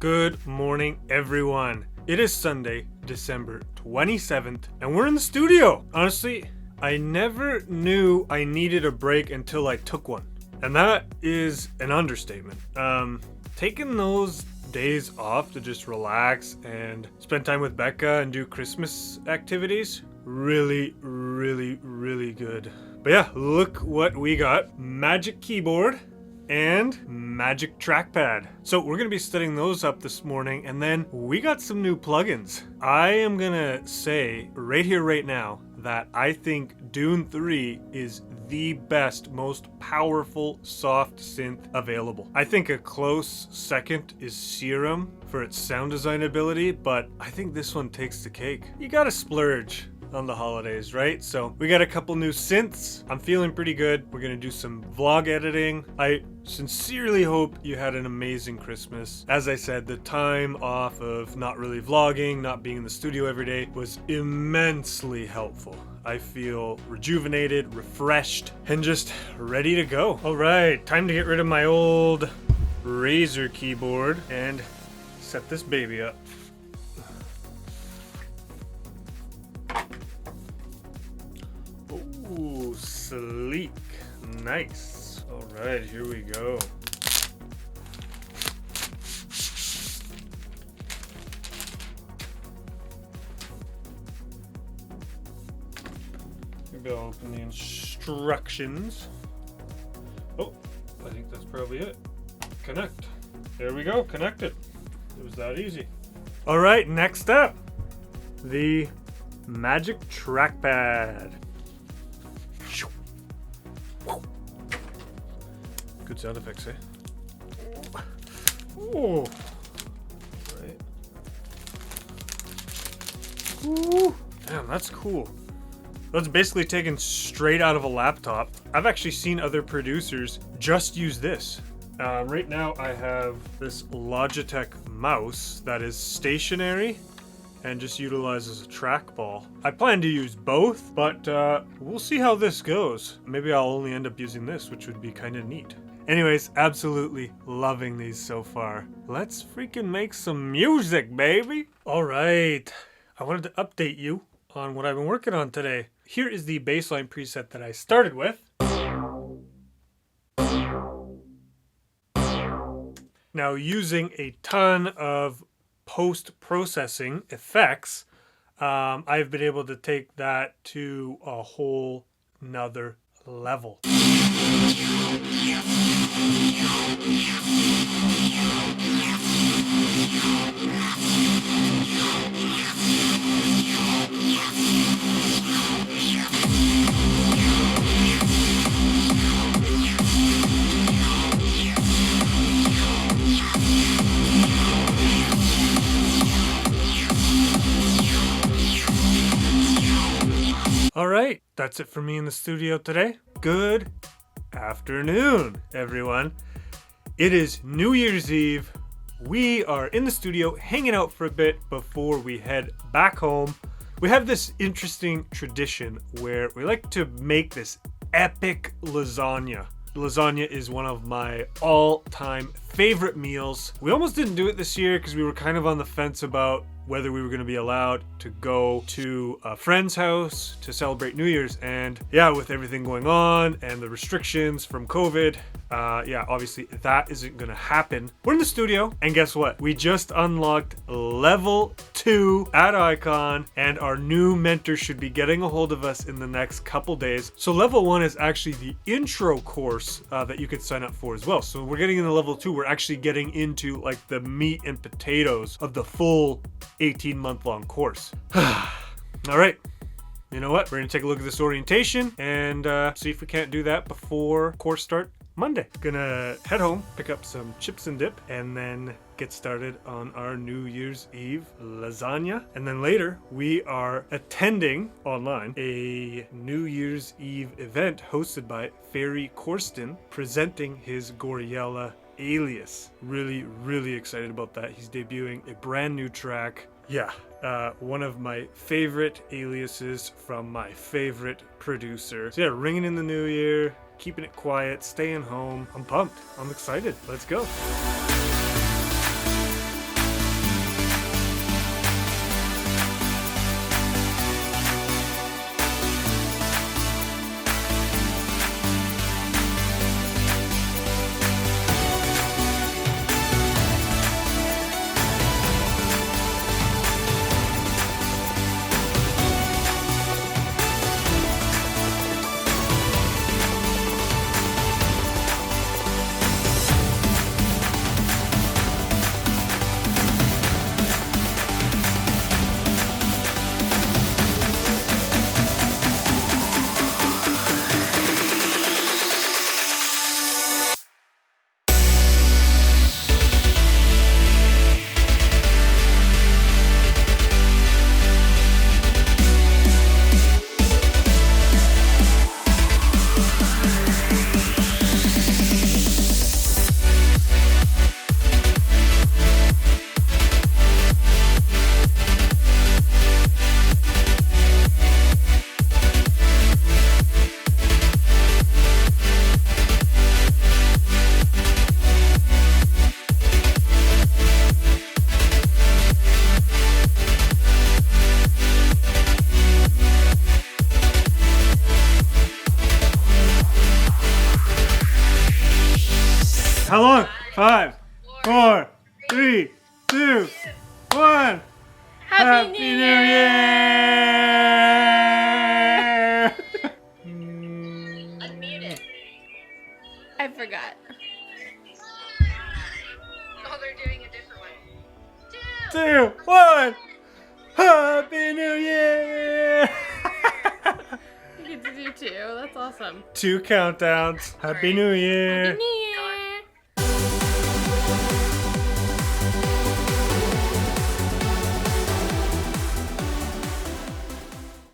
Good morning, everyone. It is Sunday, December 27th, and we're in the studio. Honestly, I never knew I needed a break until I took one. And that is an understatement. Taking those days off to just relax and spend time with Becca and do Christmas activities, really good. But yeah, look what we got. Magic keyboard and magic trackpad. So we're gonna be setting those up this morning, and then we got some new plugins. I am gonna say right here, right now, that I think Dune 3 is the best, most powerful soft synth available. I think a close second is Serum for its sound design ability, but I think this one takes the cake. You gotta splurge on the holidays, right? So we got a couple new synths. I'm feeling pretty good. We're gonna do some vlog editing. I sincerely hope you had an amazing Christmas. As I said, the time off of not really vlogging, not being in the studio every day was immensely helpful. I feel rejuvenated, refreshed, and just ready to go. All right, time to get rid of my old Razer keyboard and set this baby up. Ooh, sleek. Nice. All right, here we go. Maybe I'll open the instructions. Oh, I think that's probably it. Connect. There we go, connected. It was that easy. All right, next up, the magic trackpad. Good sound effects, eh? Ooh. Right. Ooh. Damn, that's cool. That's basically taken straight out of a laptop. I've actually seen other producers just use this. Right now I have this Logitech mouse that is stationary and just utilizes a trackball. I plan to use both, but we'll see how this goes. Maybe I'll only end up using this, which would be kind of neat. Anyways, absolutely loving these so far. Let's freaking make some music, baby. All right, I wanted to update you on what I've been working on today. Here is the baseline preset that I started with. Now, using a ton of post-processing effects, I've been able to take that to a whole nother level. All right, that's it for me in the studio today. Good afternoon, everyone. It is New Year's Eve. We are in the studio hanging out for a bit before we head back home. We have this interesting tradition where we like to make this epic lasagna. Lasagna is one of my all-time favorite meals. We almost didn't do it this year because we were kind of on the fence about whether we were going to be allowed to go to a friend's house to celebrate New Year's. And yeah, with everything going on and the restrictions from COVID, obviously that isn't going to happen. We're in the studio, and guess what? We just unlocked level 2 at Icon, and our new mentor should be getting a hold of us in the next couple days. So level 1 is actually the intro course that you could sign up for as well. So we're getting into level 2. We're actually getting into like the meat and potatoes of the full 18-month-long course. All right, you know what? We're gonna take a look at this orientation and see if we can't do that before course start Monday. Gonna head home, pick up some chips and dip, and then get started on our New Year's Eve lasagna. And then later, we are attending online a New Year's Eve event hosted by Ferry Corsten, presenting his Goriella alias. Really excited about that. He's debuting a brand new track. Yeah, one of my favorite aliases from my favorite producer. So yeah, ringing in the new year, keeping it quiet, staying home. I'm pumped. I'm excited. Let's go. How long? 5, 4, 3, 2, 1. Happy New Year! Unmute it. I forgot. Oh, they're doing a different one. 2, 1. Happy New Year! You get to do 2. That's awesome. 2 countdowns. Happy New Year! Happy New Year!